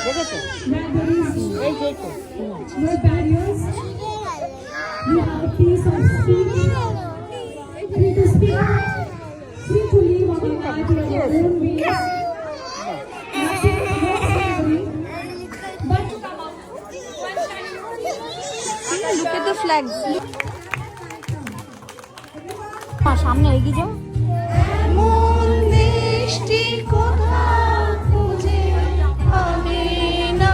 দেখেছো এই যে তো You have a piece of speaking, free to speak, free to live our life in your own ways. Nothing about slavery, but to come out. Look at the flags. সামনে এগিয়ে যাও। মন দেশটি কোথাও খুঁজে আমি না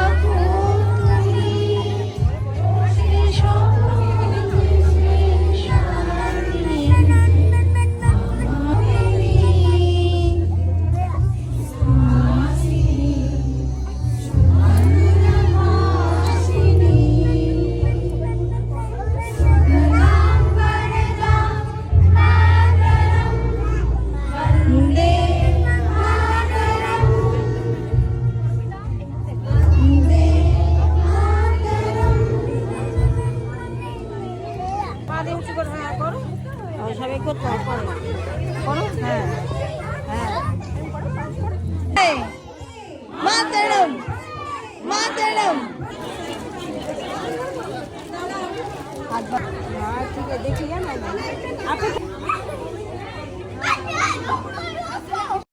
ठीक है देखिए ना